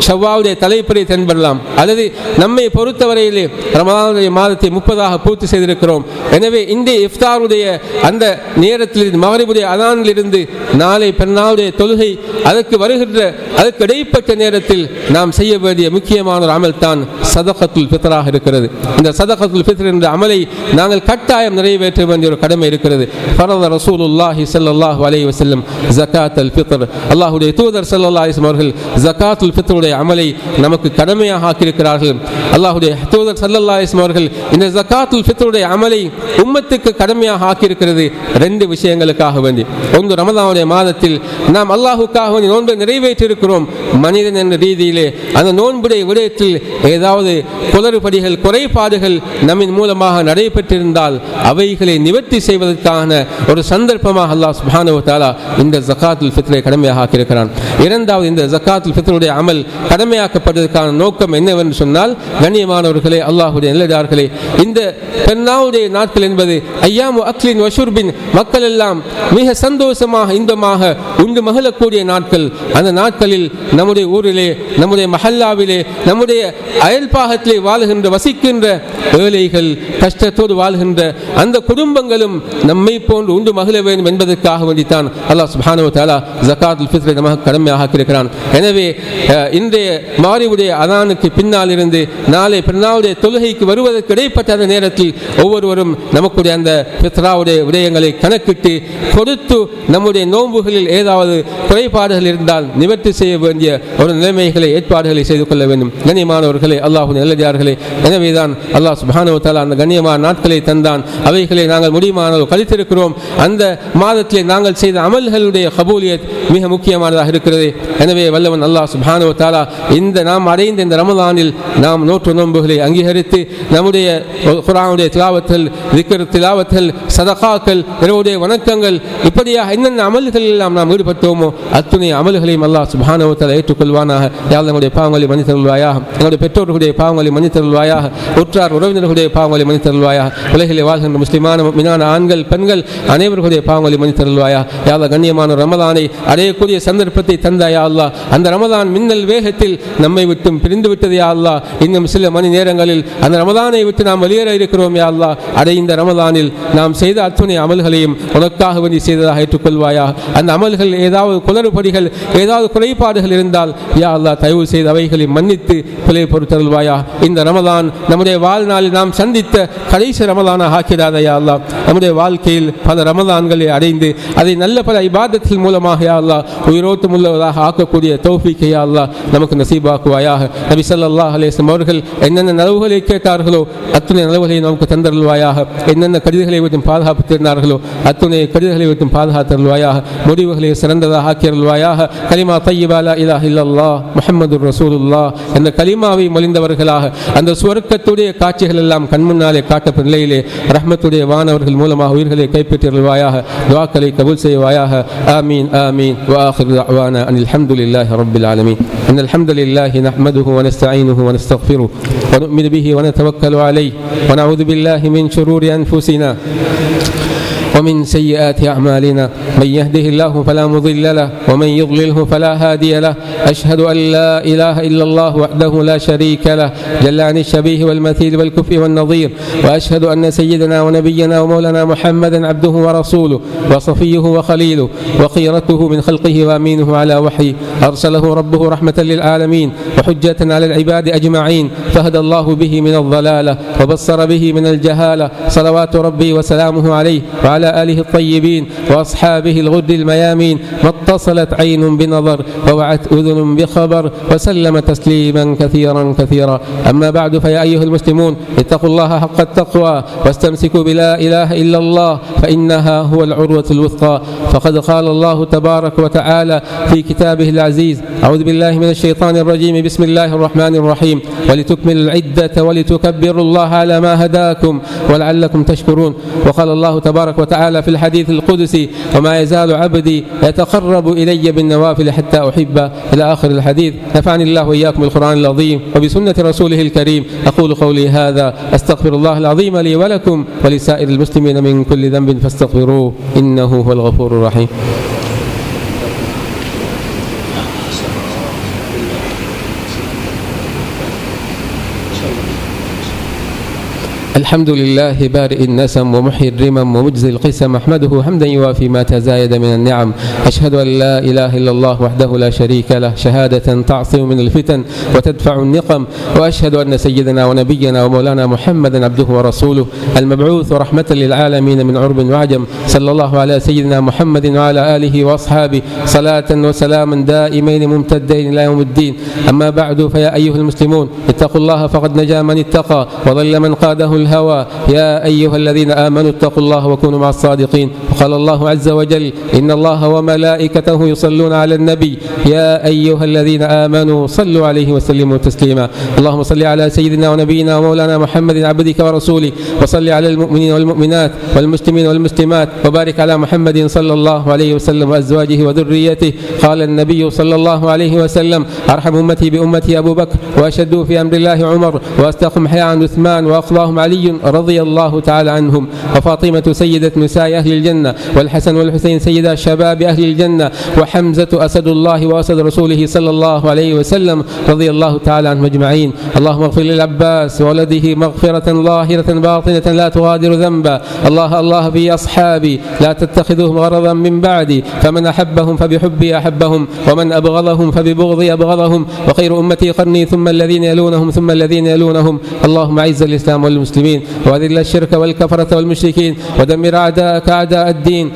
ஷவ்வாலுடைய தலைப்பிறை தென்படலாம், அல்லது நம்மை பொறுத்தவரையிலே ரமலானுடைய மாதத்தை 30 பூர்த்தி செய்திருக்கிறோம். எனவே இன்றைய இஃப்தாருடைய அந்த நேரத்தில் மகரிபுடைய அதானிலிருந்து நாளை பெருநாளுடைய தொழுகை அதற்கு இடைப்பட்ட நேரத்தில் நாம் செய்ய வேண்டிய முக்கியமான ஒரு அமல் தான் சதகத்துல் ஃபித்ராக இருக்கிறது. இந்த சதகத்துல் ஃபித்ர் என்ற அமலை நாங்கள் கட்டாயம் நிறைவேற்ற வேண்டிய ஒரு கடமை இருக்கிறது. ஃபரத ரசூலுல்லாஹி ஸல்லல்லாஹு அலைஹி வஸல்லம் ஜகாத்துல் ஃபித்ர், அல்லாஹ்வுடைய தூதர் ஸல்லல்லாஹு அலைஹி வஸல்லம் அவர்கள் ஜகாத்துல் ஃபித்ருடைய அமலை நமக்கு கடமையாக ஆக்கியிருக்கிறார்கள். அல்லாஹ்வுடைய தூதர் ஸல்லல்லாஹு அலைஹி வஸல்லம் அவர்கள் இந்த ஜகாத்துல் ஃபித்ருடைய அமலை உம்மத்துக்கு கடமையாக ஆக்கியிருக்கிறது 2 விஷயங்களுக்காக வேண்டி. ஒன்று, ரமலானுடைய மாதத்தில் நாம் அல்லாஹ்வுக்காக வேண்டி நோன்பை நிறைவேற்றியிருக்கிறோம். மனிதன் என்ற ரீதியிலே அந்த நோன்புடைய விடயத்தில் ஏதாவது குளறுபடிகள் குறைபாடுகள் நம்மின் மூலமாக நடைபெற்றிருந்தால் அவைகளை நிவர்த்தி செய்வதற்கான ஒரு சந்தர்ப்பமாக அல்லாஹ் சுப்ஹானஹு வ தஆலா இந்த ஜகாத்துல் ஃபித்ரை கடமையாக ஆக்கியிருக்கிறான். இரண்டாவது, இந்த ஜகாத்துல் ஃபித்ருடைய அமல் கடமையாக்கப்படுவதற்கான நோக்கம் என்னவென்று சொன்னால், கண்ணியமானவர்களே, அல்லாஹ்வுடைய நல்லடியார்களே, இந்த பெருநாளுடைய நாட்கள் என்பது ஐயாமு அக்லின் வஷுர்பின், மக்கள் எல்லாம் மிக சந்தோஷமாக இன்பமாக உண்டு மகிழக்கூடிய நாட்கள். அந்த நாட்களில் நம்முடைய ஊரிலே, நம்முடைய மஹல்லாவிலே, நம்முடைய அயல்பாகத்திலே வாழ்கின்ற வசிக்கின்ற ஏழைகள், கஷ்டத்தோடு வாழ்கின்ற அந்த குடும்பங்களும் நம்மை போன்று உண்டு மகிழ வேண்டும் என்பதற்காக வேண்டித்தான் அல்லாஹ் சுப்ஹானஹு வ தஆலா ஜகாத்துல் ஃபித்ரை நமக்கு கடமையாக ஆக்கியிருக்கிறான். எனவே இன்றைய மகரிபுடைய அதானுக்கு பின்னால் இருந்து நாளை பெருநாளுடைய தொழுகைக்கு வருவதற்கு இடைப்பட்ட அந்த நேரத்தில் ஒவ்வொருவரும் நமக்குடைய அந்த ஃபித்ராவுடைய விடயங்களை கணக்கிட்டு கொடுத்து நம்முடைய நோன்புகளில் ஏதாவது குறைபாடுகள் இருந்தால் நிவர்த்தி செய்ய வேண்டிய ஒரு நிலைமைகளை ஏற்பாடுகளை செய்து கொள்ள வேண்டும். கண்ணியமானவர்களே, அல்லாஹ்வுடைய நல்லடியார்களே, எனவேதான் அல்லாஹ் சுப்ஹானஹு வ தஆலா அந்த கண்ணியமான நாட்களை தந்தான். அவைகளை நாங்கள் முடியுமானோ கழித்திருக்கிறோம். அந்த மாதத்திலே நாங்கள் செய்த அமல்களுடைய கபூலியத் மிக முக்கியமானதாக இருக்கிறது. எனவே வல்லவன் அல்லாஹ் சுப்ஹானஹு வ தஆலா நாம் அடைந்த இந்த ரமலானில் நாம் நோற்று நோன்புகளை அங்கீகரித்து நம்முடைய குர்ஆனுடைய திலாவத்துகள், திக்ர் திலாவத்துகள், சதகாக்கள், இரவுடைய வணக்கங்கள், இப்படியாக என்னென்ன அமல்கள் எல்லாம் நாம் ஈடுபட்டோமோ அத்துணை அமல்களையும் அல்லாஹ் சுப்ஹானஹு வ தஆலா ஏற்றுக்கொள்வானாக. யா அல்லாஹ், நம்முடைய பாவங்களை மன்னித்தருள்வாயாக, நம்முடைய பெற்றோர்களுடைய பாவங்களை மன்னித்தருள்வாயாக, உற்றார் உறவினர்களுடைய பாவங்களை மன்னித்தருள்வாயாக, உலகிலே வாழ்கின்ற முஸ்லிமான முஃமினான ஆண்கள் பெண்கள் அனைவருடைய பாவங்களை மன்னித்தருள்வாயாக. யா அல்லாஹ், கண்ணியமான ரமலானை அடையக்கூடிய சந்தர்ப்பத்தை தந்தாயா அல்லாஹ். அந்த ரமலான் மின்னல் வேகத்தில் நம்மை விட்டும் பிரிந்து விட்டது யா அல்லாஹ். இன்னும் சில மணி நேரங்களில் அந்த ரமலானை விட்டு நாம் வெளியேற இருக்கிறோம் யா அல்லாஹ். அடைந்த ரமலானில் நாம் செய்த அத்துணை அமல்களையும் உனக்காக வேண்டி செய்ததாக ஏற்றுக்கொள்வாயா. அந்த அமல்கள் ஏதாவது குளறுபடிகள், ஏதாவது குறைபாடுகள் இருந்தால் யா அல்லாஹ் தயவு செய்து அவைகளை மன்னித்து பிழை பொறுத்தருள்வாயா. இந்த ரமலான் நம்முடைய வாழ்நாளில் நாம் சந்தித்த கடைசி ரமலானாக ஆக்கிடாத யா அல்லாஹ். நம்முடைய வாழ்க்கையில் பல ரமலான்களை அடைந்து அதை நல்ல பல இபாதத்தின் மூலமாக யா அல்லாஹ் உயிரோட்டம் உள்ளவதாக ஆக்கக்கூடிய தௌஃபீக்கை யா அல்லாஹ் நமக்கு நசீபாக்குவாயாக. நபி ஸல்லல்லாஹு அலைஹி வஸல்லம் அவர்கள் என்னென்ன நலவுகளை கேட்டார்களோ அத்துணை நலவுகளை நமக்கு தந்தருள்வாயாக. என்னென்ன கடிதங்களை விட்டும் பாதுகாப்பித்திருந்தார்களோ அத்துணை கடிதங்களை விட்டும் பாதுகாத்தருள்வாயாக. முடிவுகளை சிறந்ததாக ஆக்கியருள்வாயாக. கலிமா தய்யிபா லா இலாஹ இல்லல்லாஹ் முஹம்மதுர் ரசூலுல்லாஹ் என்ற கலிமாவை மொழிந்தவர்களாக அந்த சுவர்க்கத்துடைய காட்சிகள் எல்லாம் கண்முன்னாலே காட்டப்பட்ட நிலையிலே ரஹ்மத்துடைய வானவர்கள் மூலமாக உயிர்களை கைப்பற்றியருள்வாயாக. துஆக்களை கபூல் செய்வாயாக. ஆமீன் ஆமீன். وآخر دعوانا أن الحمد لله رب العالمين. إن الحمد لله نحمده ونستعينه ونستغفره ونؤمن به ونتوكل عليه ونعوذ بالله من شرور أنفسنا ومن سيئات أعمالنا. من يهده الله فلا مضل له ومن يضلله فلا هادي له. أشهد أن لا إله إلا الله وحده لا شريك له جل عن الشبيه والمثيل والكفء والنظير. وأشهد أن سيدنا ونبينا ومولانا محمدا عبده ورسوله وصفيه وخليله وخيرته من خلقه وأمينه على وحي أرسله ربه رحمة للعالمين وحجة على العباد أجمعين. فهدى الله به من الضلالة وبصر به من الجهالة. صلوات ربي وسلامه عليه وعلى آله الطيبين وأصحابه الغد الميامين. ما اتصلت عين بنظر ووعت أذن بخبر وسلم تسليما كثيرا كثيرا. أما بعد، فيا أيها المسلمون اتقوا الله حق التقوى واستمسكوا بلا إله إلا الله فإنها هو العروة الوثقى. فقد قال الله تبارك وتعالى في كتابه العزيز: أعوذ بالله من الشيطان الرجيم. بسم الله الرحمن الرحيم. ولتكملوا العدة ولتكبروا الله على ما هداكم ولعلكم تشكرون. وقال الله تبارك وتعالى في الحديث القدسي: وما يزال عبدي يتقرب إلي بالنوافل حتى أحبه، إلى آخر الحديث. نفعني الله وإياكم بالقرآن العظيم وبسنة رسوله الكريم. أقول قولي هذا أستغفر الله العظيم لي ولكم ولسائر المسلمين من كل ذنب فاستغفروه إنه هو الغفور الرحيم. الحمد لله بارئ النسم ومحيي الرمم ومجزي القسم، أحمده حمدا يوافي ما تزايد من النعم. أشهد أن لا إله إلا الله وحده لا شريك له شهادة تعصم من الفتن وتدفع النقم، وأشهد أن سيدنا ونبينا ومولانا محمدا عبده ورسوله المبعوث رحمة للعالمين من عرب وعجم، صلى الله على سيدنا محمد وعلى آله وأصحابه صلاة وسلاما دائمين ممتدين إلى يوم الدين. أما بعد، فيا أيها المسلمون اتقوا الله فقد نجا من اتقى وضل من قاده الهوى. يا أيها الذين آمنوا اتقوا الله وكونوا مع الصادقين. وقال الله عز وجل: إن الله وملائكته يصلون على النبي يا أيها الذين آمنوا صلوا عليه وسلموا تسليما. اللهم صل على سيدنا ونبينا ومولانا محمد عبدك ورسوله، وصل على المؤمنين والمؤمنات والمسلمين والمسلمات، وبارك على محمد صلى الله عليه وسلم وأزواجه وذريته. قال النبي صلى الله عليه وسلم: أرحم أمتي بأمتي أبو بكر، وأشد في أمر الله عمر، وأصدقهم حياء عن عثمان، وأقضاهم علي رضي الله تعالى عنهم، وفاطمة سيدة نساء أهل الجنة، والحسن والحسين سيدا شباب أهل الجنة، وحمزة أسد الله وأسد رسوله صلى الله عليه وسلم رضي الله تعالى عنهم أجمعين. اللهم اغفر للعباس وولده مغفرة ظاهرة باطنة لا تغادر ذنبا. الله في أصحابي لا تتخذوهم غرضا من بعدي، فمن أحبهم فبحبي أحبهم، ومن أبغضهم فببغضي أبغضهم، وخير أمتي قرني ثم الذين يلونهم ثم الذين يلونهم. اللهم أعز الإسلام والمسلمين، وأذل الشرك والكفرة والمشركين، ودمر أعداءك أعداء الدين،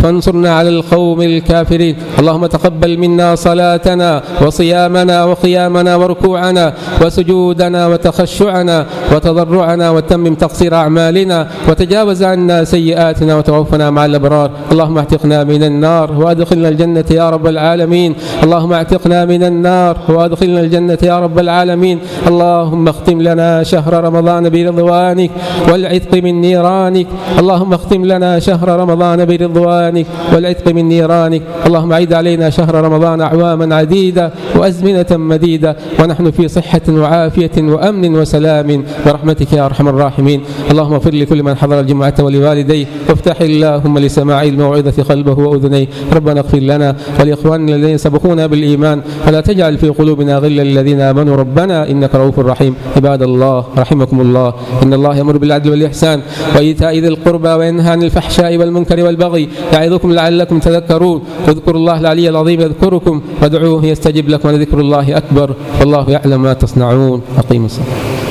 فانصرنا على القوم الكافرين. اللهم تقبل منا صلاتنا وصيامنا وقيامنا وركوعنا وسجودنا وتخشعنا وتضرعنا، وتمم تقصير أعمالنا، وتجاوز عنا سيئاتنا، وتوفنا مع الأبرار. اللهم اعتقنا من النار وأدخلنا الجنة يا رب العالمين. اللهم اعتقنا من النار وأدخلنا الجنة يا رب العالمين. اللهم اختم لنا شهر رمضان برضوانك والعتق من نيرانك. اللهم اختم لنا شهر رمضان برضوانك والعتق من نيرانك. اللهم عيد علينا شهر رمضان أعواما عديدة وأزمنة مديدة، ونحن في صحة وعافية وأمن وسلام برحمتك يا أرحم الراحمين. اللهم اغفر لكل من حضر الجمعة ولوالديه، وافتح اللهم لسماع الموعظة قلبه وأذنيه. ربنا اغفر لنا ولإخواننا الذين سبقونا بالإيمان، ولا تجعل في قلوبنا غلا للذين آمنوا ربنا إنك رؤوف رحيم. عباد الله رحمكم الله، إن الله يأمر بالعدل والإحسان وإيتاء ذي القربى وينهى عن الفحشاء والمنكر والبغي، يعظكم لعلكم تذكرون. اذكروا الله العلي العظيم يذكركم، وادعوه يستجب لكم، ولذكر الله أكبر، والله يعلم ما تصنعون. أقيموا الصلاة.